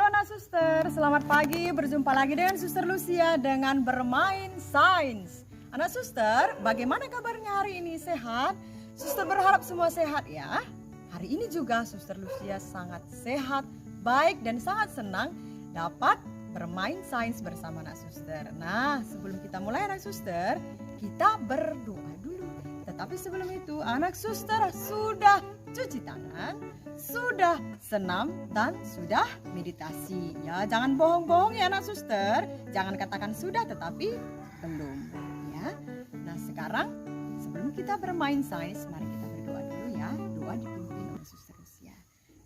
Halo anak suster, selamat pagi. Berjumpa lagi dengan Suster Lucia dengan bermain sains. Anak suster, bagaimana kabarnya hari ini? Sehat? Suster berharap semua sehat ya. Hari ini juga Suster Lucia sangat sehat, baik dan sangat senang dapat bermain sains bersama anak suster. Nah, sebelum kita mulai anak suster, kita berdoa dulu. Tetapi sebelum itu anak suster sudah cuci tangan, sudah senam dan sudah meditasi. Ya, jangan bohong-bohong ya anak suster. Jangan katakan sudah tetapi belum ya. Nah, sekarang sebelum kita bermain sains, mari kita berdoa dulu ya. Doa dipimpin oleh Suster Lucia.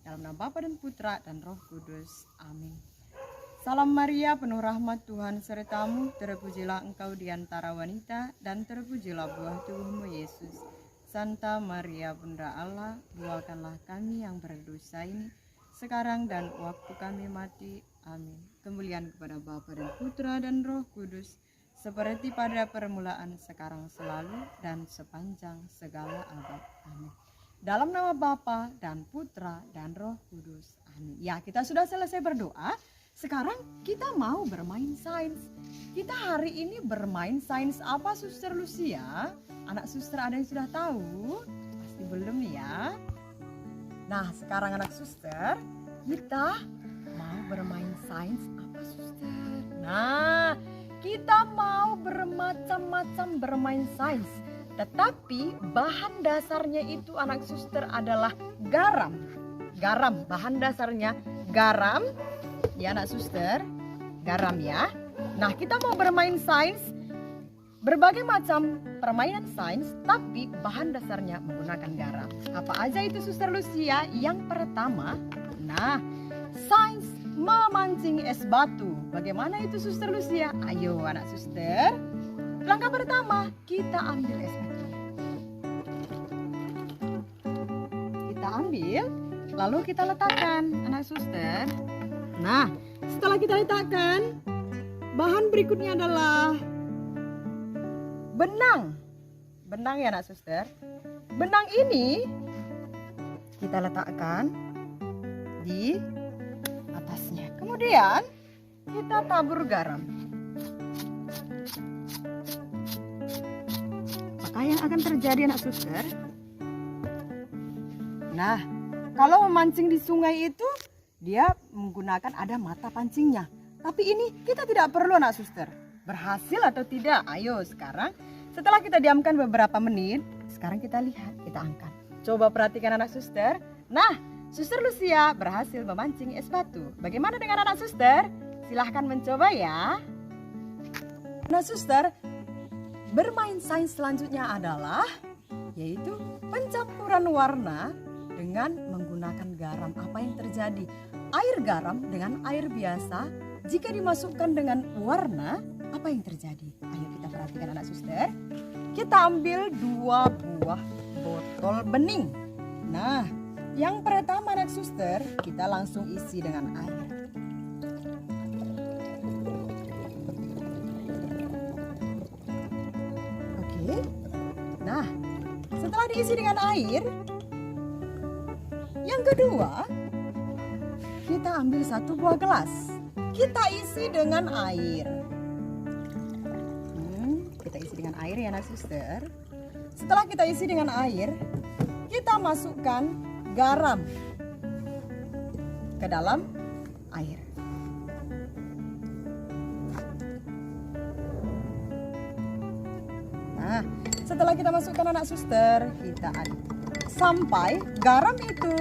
Dalam nama Bapa dan Putra dan Roh Kudus. Amin. Salam Maria, penuh rahmat Tuhan sertamu, terpujilah engkau di antara wanita dan terpujilah buah tubuhmu Yesus. Santa Maria Bunda Allah, doakanlah kami yang berdosa ini, sekarang dan waktu kami mati. Amin. Kemuliaan kepada Bapa dan Putra dan Roh Kudus, seperti pada permulaan, sekarang, selalu, dan sepanjang segala abad. Amin. Dalam nama Bapa dan Putra dan Roh Kudus. Amin. Ya, kita sudah selesai berdoa. Sekarang kita mau bermain sains. Kita hari ini bermain sains apa Suster Lucia? Anak suster ada yang sudah tahu? Pasti belum ya. Nah, sekarang anak suster, kita mau bermain sains apa suster? Nah, kita mau bermacam-macam bermain sains. Tetapi bahan dasarnya itu anak suster adalah garam. Garam, bahan dasarnya garam. Ya anak suster, garam ya. Nah, kita mau bermain sains, berbagai macam permainan sains, tapi bahan dasarnya menggunakan garam. Apa aja itu Suster Lucia? Yang pertama, nah, sains memancing es batu. Bagaimana itu Suster Lucia? Ayo anak suster. Langkah pertama, kita ambil es batu. Kita ambil, lalu kita letakkan anak suster. Nah, setelah kita letakkan, bahan berikutnya adalah benang. Benang ya anak suster. Benang ini kita letakkan di atasnya. Kemudian kita tabur garam. Maka yang akan terjadi anak suster? Nah, kalau memancing di sungai itu dia menggunakan ada mata pancingnya. Tapi ini kita tidak perlu anak suster. Berhasil atau tidak? Ayo sekarang setelah kita diamkan beberapa menit, sekarang kita lihat, kita angkat. Coba perhatikan anak suster. Nah, Suster Lucia berhasil memancing es batu. Bagaimana dengan anak suster? Silahkan mencoba ya. Nah suster, bermain sains selanjutnya adalah yaitu pencampuran warna dengan menggunakan garam. Apa yang terjadi? Air garam dengan air biasa, jika dimasukkan dengan warna, apa yang terjadi? Ayo kita perhatikan anak suster. Kita ambil 2 buah botol bening. Nah, yang pertama anak suster, kita langsung isi dengan air. Oke. Nah, setelah diisi dengan air, yang kedua, kita ambil 1 buah gelas. Kita isi dengan air. Kita isi dengan air ya anak suster. Setelah kita isi dengan air, kita masukkan garam ke dalam air. Nah, setelah kita masukkan anak suster, kita aduk sampai garam itu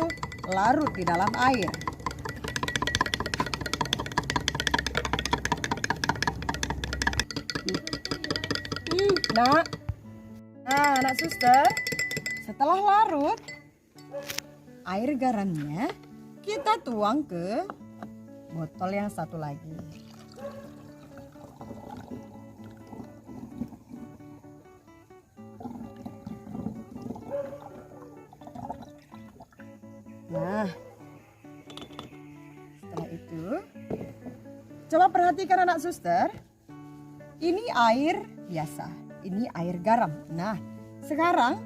larut di dalam air. Nah, anak suster, setelah larut air garamnya, kita tuang ke botol yang satu lagi. Nah, setelah itu, coba perhatikan anak suster, ini air biasa. Ini air garam. Nah, sekarang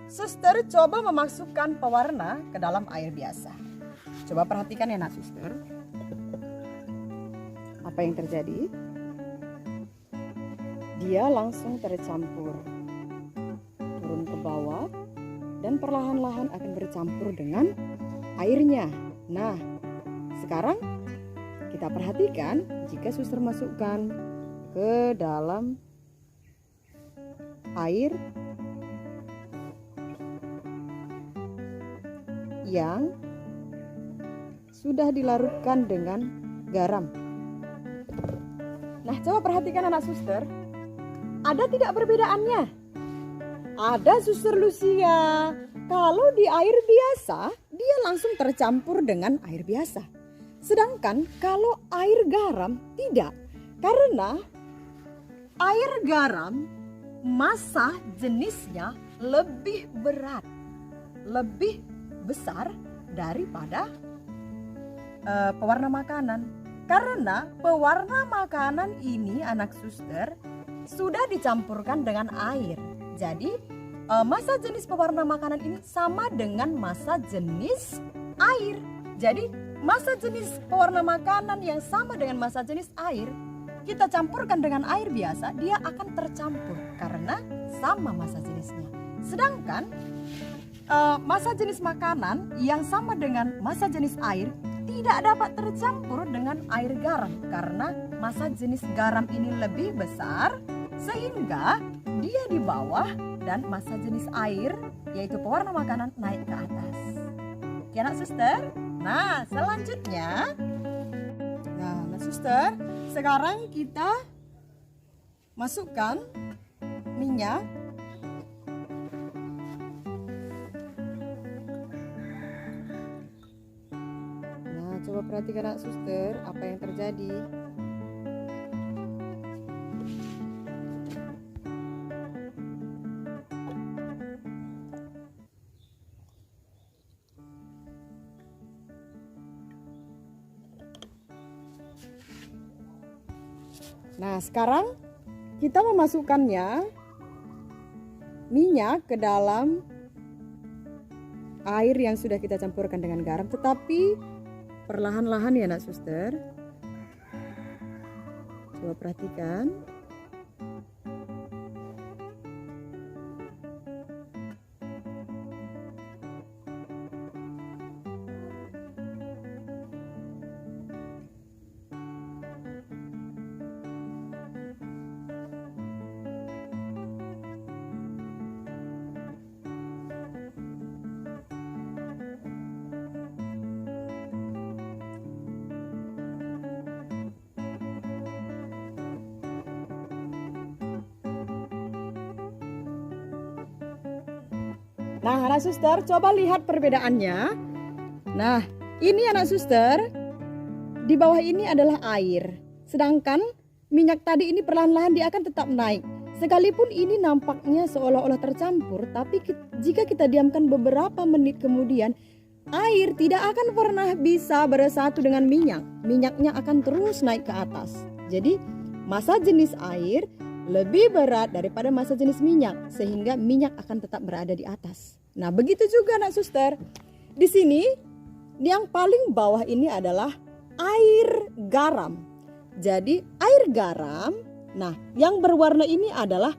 suster coba memasukkan pewarna ke dalam air biasa. Coba perhatikan ya nak suster. Apa yang terjadi? Dia langsung tercampur, turun ke bawah, dan perlahan-lahan akan bercampur dengan airnya. Nah, sekarang kita perhatikan jika suster masukkan ke dalam air yang sudah dilarutkan dengan garam. Nah, coba perhatikan anak suster, ada tidak perbedaannya? Ada, Suster Lucia. Kalau di air biasa, dia langsung tercampur dengan air biasa. Sedangkan kalau air garam tidak. Karena air garam massa jenisnya lebih berat, lebih besar daripada pewarna makanan. Karena pewarna makanan ini anak suster sudah dicampurkan dengan air. Jadi massa jenis pewarna makanan ini sama dengan massa jenis air. Jadi massa jenis pewarna makanan yang sama dengan massa jenis air, kita campurkan dengan air biasa, dia akan tercampur karena sama massa jenisnya. Sedangkan massa jenis makanan yang sama dengan massa jenis air tidak dapat tercampur dengan air garam karena massa jenis garam ini lebih besar sehingga dia di bawah dan massa jenis air yaitu pewarna makanan naik ke atas. Oke anak suster. Nah selanjutnya, anak suster, sekarang kita masukkan minyak. Nah coba perhatikan anak suster apa yang terjadi. Nah, sekarang kita memasukkannya minyak ke dalam air yang sudah kita campurkan dengan garam, tetapi perlahan-lahan ya, nak suster. Coba perhatikan. Nah, anak suster, coba lihat perbedaannya. Nah, ini anak suster, di bawah ini adalah air. Sedangkan minyak tadi ini perlahan-lahan dia akan tetap naik. Sekalipun ini nampaknya seolah-olah tercampur, tapi jika kita diamkan beberapa menit kemudian, air tidak akan pernah bisa bersatu dengan minyak. Minyaknya akan terus naik ke atas. Jadi, massa jenis air lebih berat daripada massa jenis minyak, sehingga minyak akan tetap berada di atas. Nah, begitu juga anak suster. Di sini yang paling bawah ini adalah air garam. Jadi air garam, nah yang berwarna ini adalah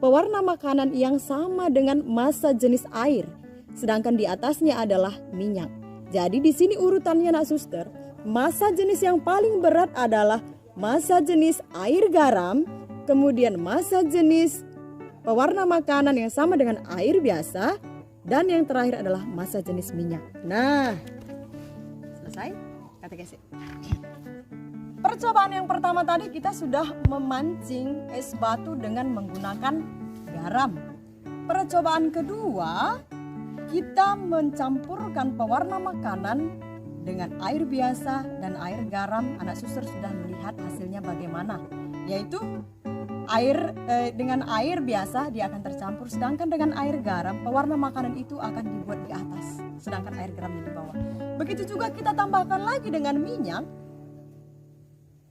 pewarna makanan yang sama dengan massa jenis air. Sedangkan di atasnya adalah minyak. Jadi di sini urutannya anak suster. Massa jenis yang paling berat adalah massa jenis air garam. Kemudian massa jenis pewarna makanan yang sama dengan air biasa. Dan yang terakhir adalah massa jenis minyak. Nah, selesai katekesi. Percobaan yang pertama tadi kita sudah memancing es batu dengan menggunakan garam. Percobaan kedua, kita mencampurkan pewarna makanan dengan air biasa dan air garam. Anak suster sudah melihat hasilnya bagaimana, yaitu dengan air biasa dia akan tercampur, sedangkan dengan air garam pewarna makanan itu akan dibuat di atas, sedangkan air garamnya di bawah. Begitu juga kita tambahkan lagi dengan minyak,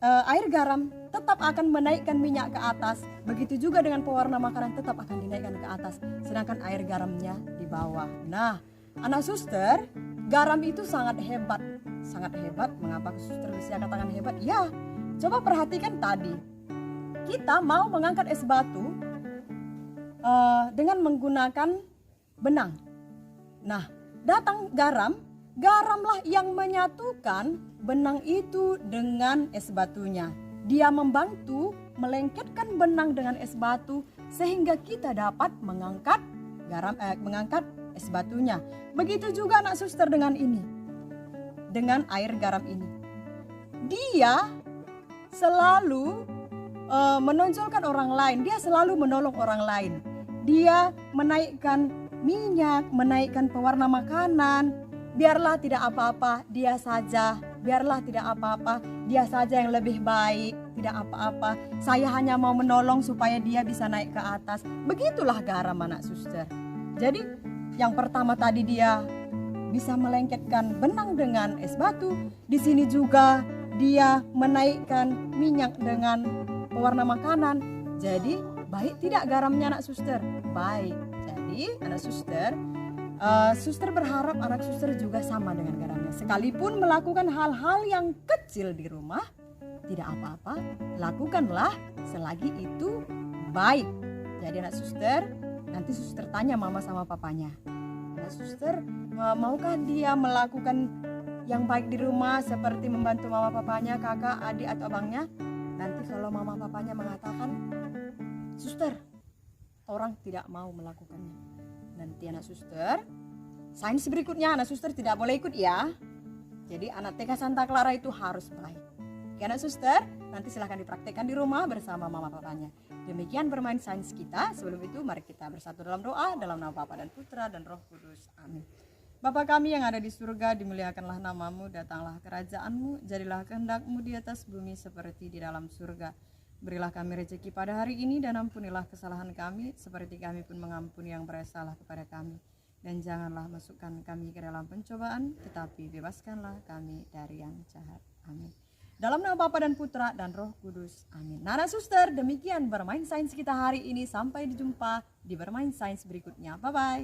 air garam tetap akan menaikkan minyak ke atas. Begitu juga dengan pewarna makanan tetap akan dinaikkan ke atas, sedangkan air garamnya di bawah. Nah, anak suster, garam itu sangat hebat. Sangat hebat. Mengapa suster Lucia katakan hebat? Ya, Coba perhatikan tadi, kita mau mengangkat es batu dengan menggunakan benang. Nah, datang garamlah yang menyatukan benang itu dengan es batunya. Dia membantu melengketkan benang dengan es batu sehingga kita dapat mengangkat es batunya. Begitu juga anak suster dengan ini, dengan air garam ini. Dia selalu menonjolkan orang lain, dia selalu menolong orang lain. Dia menaikkan minyak, menaikkan pewarna makanan. Biarlah tidak apa-apa, dia saja. Biarlah tidak apa-apa, dia saja yang lebih baik. Tidak apa-apa, saya hanya mau menolong supaya dia bisa naik ke atas. Begitulah garam anak suster. Jadi yang pertama tadi dia bisa melengketkan benang dengan es batu. Di sini juga dia menaikkan minyak dengan pewarna makanan. Jadi baik tidak garamnya anak suster? Baik. Jadi anak suster, suster berharap anak suster juga sama dengan garamnya. Sekalipun melakukan hal-hal yang kecil di rumah, tidak apa-apa, lakukanlah selagi itu baik. Jadi anak suster, nanti suster tanya mama sama papanya. Anak suster, maukah dia melakukan yang baik di rumah seperti membantu mama papanya, kakak, adik atau abangnya? Nanti kalau mama papanya mengatakan, suster, orang tidak mau melakukannya. Nanti anak suster, sains berikutnya anak suster tidak boleh ikut ya. Jadi anak TK Santa Clara itu harus baik. Oke anak suster, nanti silahkan dipraktekkan di rumah bersama mama papanya. Demikian bermain sains kita. Sebelum itu mari kita bersatu dalam doa dalam nama Bapa dan Putra dan Roh Kudus. Amin. Bapa kami yang ada di surga, dimuliakanlah namamu, datanglah kerajaanmu, jadilah kehendakmu di atas bumi seperti di dalam surga. Berilah kami rezeki pada hari ini dan ampunilah kesalahan kami seperti kami pun mengampuni yang bersalah kepada kami. Dan janganlah masukkan kami ke dalam pencobaan, tetapi bebaskanlah kami dari yang jahat. Amin. Dalam nama Bapa dan Putra dan Roh Kudus. Amin. Nana suster, demikian bermain sains kita hari ini. Sampai dijumpa di bermain sains berikutnya. Bye-bye.